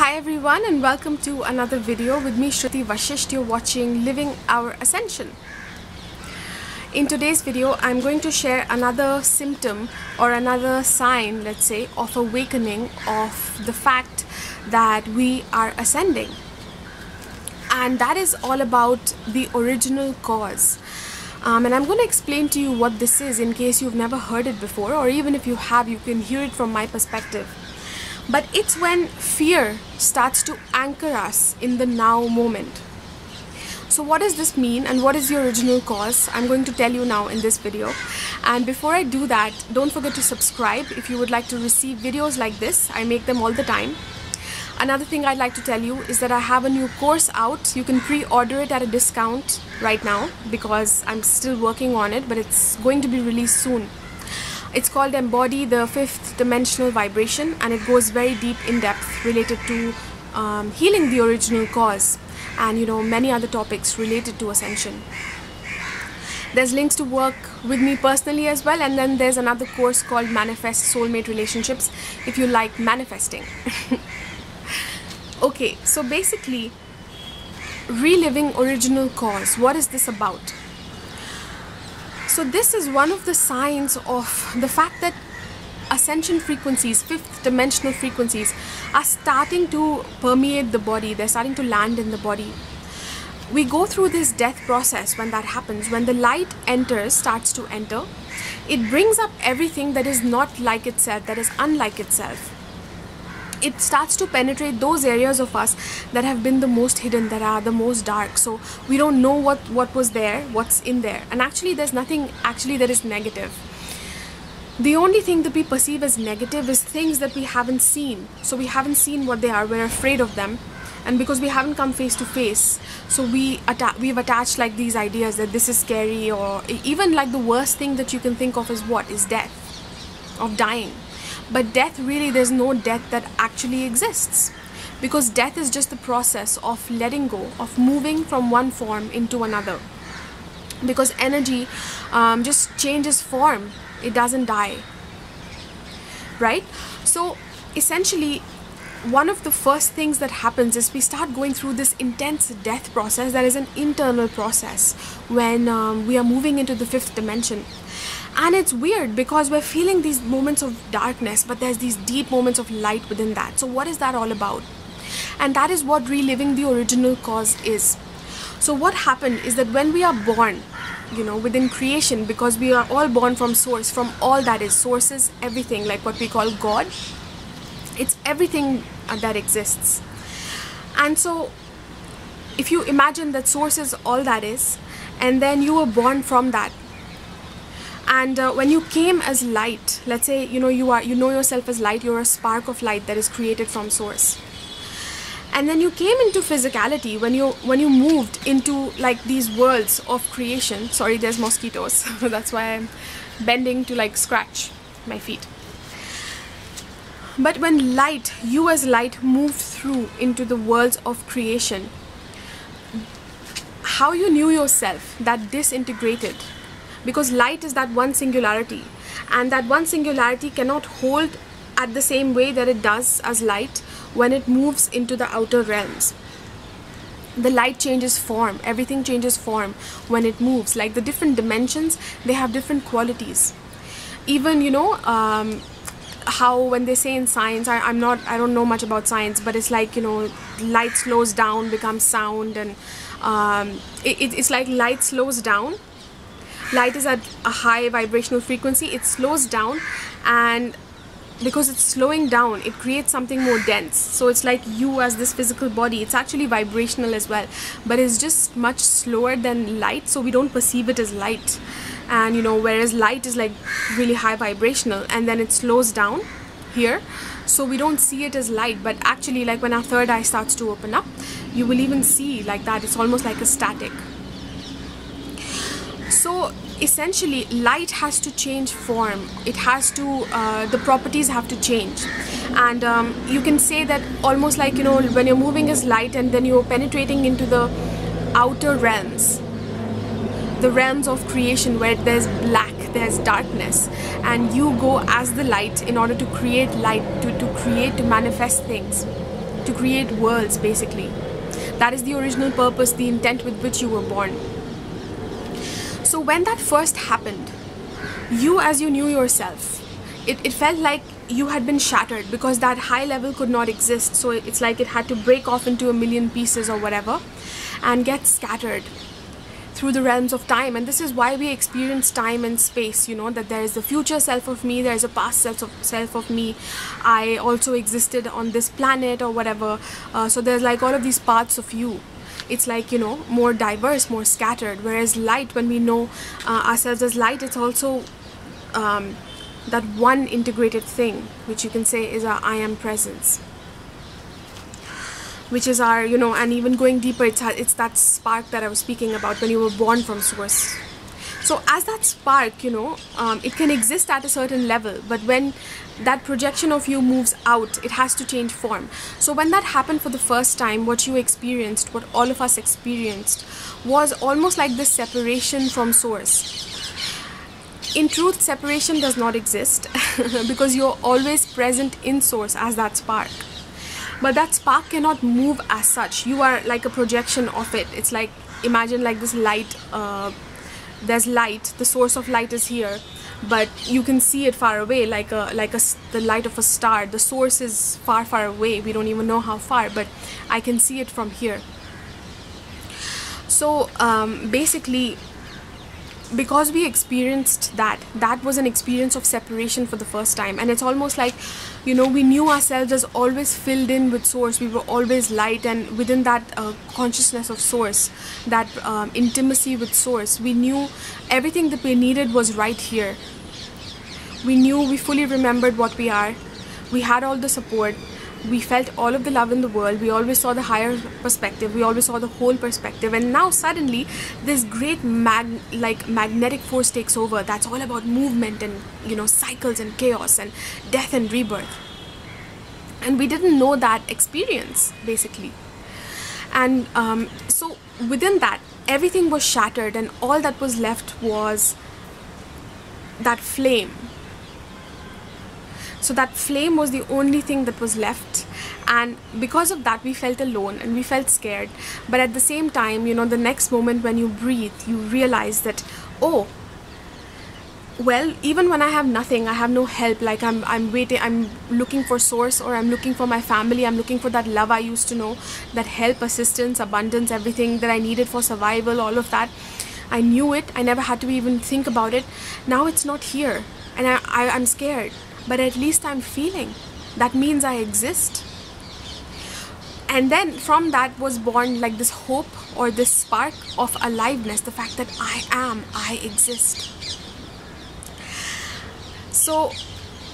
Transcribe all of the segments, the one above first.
Hi everyone and welcome to another video with me Shruti Vashisht. You're watching Living Our Ascension. In today's video I'm going to share another symptom or another sign, let's say, of awakening of the fact that we are ascending. And that is all about the original cause. And I'm going to explain to you what this is in case you've never heard it before, or even if you have, you can hear it from my perspective. But it's when fear starts to anchor us in the now moment. So what does this mean and what is the original cause? I'm going to tell you now in this video. And before I do that, don't forget to subscribe if you would like to receive videos like this. I make them all the time. Another thing I'd like to tell you is that I have a new course out. You can pre-order it at a discount right now because I'm still working on it, but it's going to be released soon. It's called Embody the Fifth Dimensional Vibration, and it goes very deep in depth related to healing the original cause and many other topics related to ascension. There's links to work with me personally as well, and then there's another course called Manifest Soulmate Relationships if you like manifesting. Okay, so basically, reliving original cause. What is this about? So this is one of the signs of the fact that ascension frequencies, fifth dimensional frequencies, are starting to permeate the body. They're starting to land in the body. We go through this death process when that happens. When the light starts to enter, it brings up everything that is not like itself, that is unlike itself. It starts to penetrate those areas of us that have been the most hidden, that are the most dark. So we don't know what was there, what's in there. And actually there's nothing actually that is negative. The only thing that we perceive as negative is things that we haven't seen. So we haven't seen what they are, we're afraid of them. And because we haven't come face to face, so we've attached like these ideas that this is scary, or even like the worst thing that you can think of is what? Is death, of dying. But death, really, there's no death that actually exists, because death is just the process of letting go, of moving from one form into another, because energy just changes form. It doesn't die, right? So essentially, one of the first things that happens is we start going through this intense death process. That is an internal process when we are moving into the fifth dimension. And it's weird because we're feeling these moments of darkness, but there's these deep moments of light within that. So what is that all about? And that is what reliving the original cause is. So what happened is that when we are born, within creation, because we are all born from source, from all that is, sources, everything, like what we call God, it's everything that exists. And so if you imagine that source is all that is, and then you were born from that, and when you came as light, let's say you know yourself as light, you're a spark of light that is created from source. And then you came into physicality when you moved into like these worlds of creation. Sorry, there's mosquitoes. That's why I'm bending to like scratch my feet. But when light, you as light, moved through into the worlds of creation, how you knew yourself, that disintegrated. Because light is that one singularity, and that one singularity cannot hold at the same way that it does as light when it moves into the outer realms. The light changes form, everything changes form when it moves. Like the different dimensions, they have different qualities. Even how when they say in science, I don't know much about science, but it's like light slows down, becomes sound, and it's like light slows down. Light is at a high vibrational frequency, it slows down, and because it's slowing down, it creates something more dense. So it's like you as this physical body, it's actually vibrational as well, but it's just much slower than light, so we don't perceive it as light. And whereas light is like really high vibrational, and then it slows down here, so we don't see it as light. But actually, like when our third eye starts to open up, you will even see like that, it's almost like a static. So essentially, light has to change form. It has to, the properties have to change. And you can say that almost like, when you're moving as light and then you're penetrating into the outer realms, the realms of creation where there's black, there's darkness, and you go as the light in order to create light, to manifest things. to create worlds, basically. That is the original purpose, the intent with which you were born. So when that first happened, you, as you knew yourself, it felt like you had been shattered, because that high level could not exist. So it's like it had to break off into a million pieces or whatever and get scattered through the realms of time. And this is why we experience time and space, you know, that there is the future self of me, there is a past self of me, I also existed on this planet or whatever. So there's like all of these parts of you. It's like, you know, more diverse, more scattered. Whereas light, when we know ourselves as light, it's also that one integrated thing, which you can say is our I am presence, which is our, you know, and even going deeper, it's that spark that I was speaking about when you were born from source. So as that spark, you know, it can exist at a certain level, but when that projection of you moves out, it has to change form. So when that happened for the first time, what you experienced, what all of us experienced, was almost like this separation from source. In truth, separation does not exist because you're always present in source as that spark. But that spark cannot move as such. You are like a projection of it. It's like, imagine like this light, there's light, the source of light is here, but you can see it far away, like the light of a star. The source is far, far away. We don't even know how far, but I can see it from here. So basically, because we experienced that was an experience of separation for the first time. And it's almost like, you know, we knew ourselves as always filled in with source. We were always light, and within that consciousness of source, that intimacy with source, we knew everything that we needed was right here. We knew, we fully remembered what we are. We had all the support. We felt all of the love in the world. We always saw the higher perspective. We always saw the whole perspective. And now suddenly this great magnetic force takes over. That's all about movement and, you know, cycles and chaos and death and rebirth. And we didn't know that experience, basically. And so within that, everything was shattered, and all that was left was that flame. So that flame was the only thing that was left, and because of that we felt alone and we felt scared. But at the same time, you know, the next moment when you breathe, you realize that, oh, well, even when I have nothing, I have no help, like I'm waiting, I'm looking for source, or I'm looking for my family, I'm looking for that love I used to know, that help, assistance, abundance, everything that I needed for survival, all of that. I knew it. I never had to even think about it. Now it's not here, and I'm scared. But at least I'm feeling. That means I exist. And then from that was born like this hope, or this spark of aliveness, the fact that I exist. So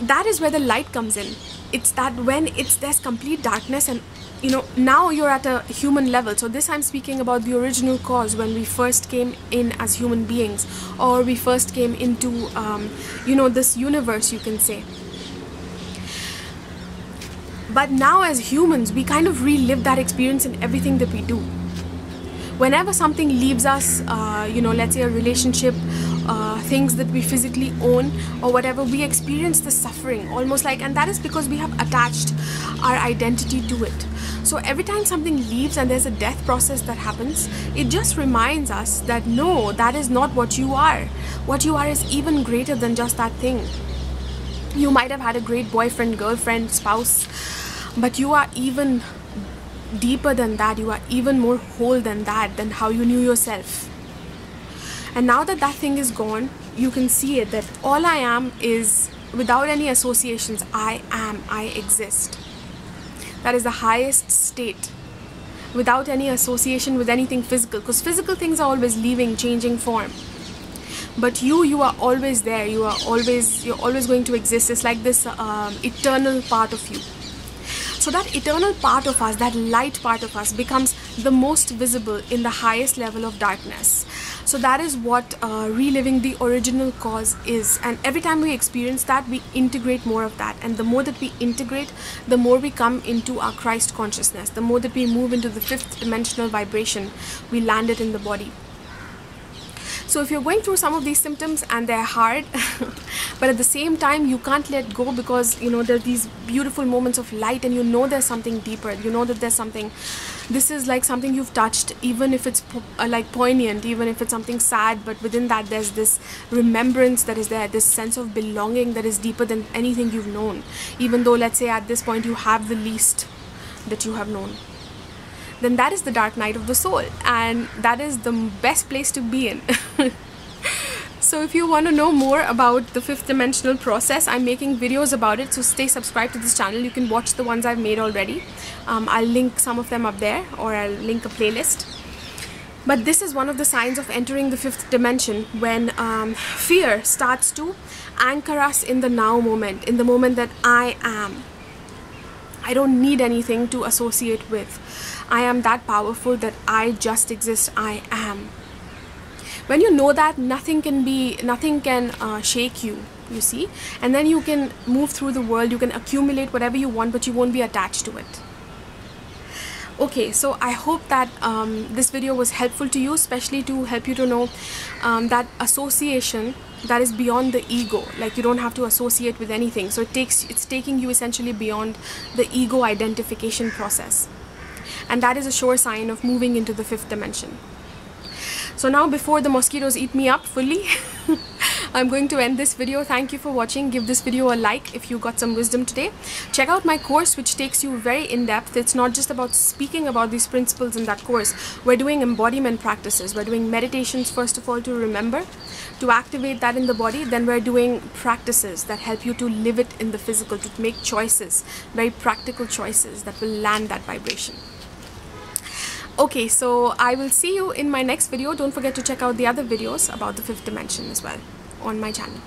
that is where the light comes in. It's that when there's complete darkness, and you know, now you're at a human level. So this, I'm speaking about the original cause, when we first came in as human beings, or we first came into you know, this universe, you can say. But now as humans, we kind of relive that experience in everything that we do. Whenever something leaves us, you know, let's say a relationship, things that we physically own or whatever, we experience the suffering almost like, and that is because we have attached our identity to it. So every time something leaves and there's a death process that happens, it just reminds us that no, that is not what you are. What you are is even greater than just that thing. You might have had a great boyfriend, girlfriend, spouse, but you are even deeper than that. You are even more whole than that, than how you knew yourself. And now that that thing is gone, you can see it, that all I am is, without any associations, I am, I exist. That is the highest state, without any association with anything physical, because physical things are always leaving, changing form. But you are always there. You're always going to exist. It's like this eternal part of you. So that eternal part of us, that light part of us, becomes the most visible in the highest level of darkness. So that is what reliving the original cause is. And every time we experience that, we integrate more of that. And the more that we integrate, the more we come into our Christ consciousness. The more that we move into the fifth dimensional vibration, we land it in the body. So if you're going through some of these symptoms and they're hard, but at the same time you can't let go, because you know there are these beautiful moments of light, and you know there's something deeper, you know that there's something, this is like something you've touched, even if it's like poignant, even if it's something sad, but within that there's this remembrance that is there, this sense of belonging that is deeper than anything you've known, even though let's say at this point you have the least that you have known. Then that is the dark night of the soul, and that is the best place to be in. So if you want to know more about the fifth dimensional process, I'm making videos about it, so stay subscribed to this channel. You can watch the ones I've made already. I'll link some of them up there, or I'll link a playlist. But this is one of the signs of entering the fifth dimension, when fear starts to anchor us in the now moment, in the moment that I am. I don't need anything to associate with. I am that powerful that I just exist. I am. When you know that, nothing can shake you, you see, and then you can move through the world, you can accumulate whatever you want, but you won't be attached to it. Okay, so I hope that this video was helpful to you, especially to help you to know that association that is beyond the ego. Like, you don't have to associate with anything, so it's taking you essentially beyond the ego identification process, and that is a sure sign of moving into the fifth dimension. So now, before the mosquitoes eat me up fully, I'm going to end this video. Thank you for watching. Give this video a like if you got some wisdom today. Check out my course, which takes you very in-depth. It's not just about speaking about these principles in that course. We're doing embodiment practices. We're doing meditations, first of all, to remember, to activate that in the body. Then we're doing practices that help you to live it in the physical, to make choices, very practical choices that will land that vibration. Okay, so I will see you in my next video. Don't forget to check out the other videos about the fifth dimension as well on my channel.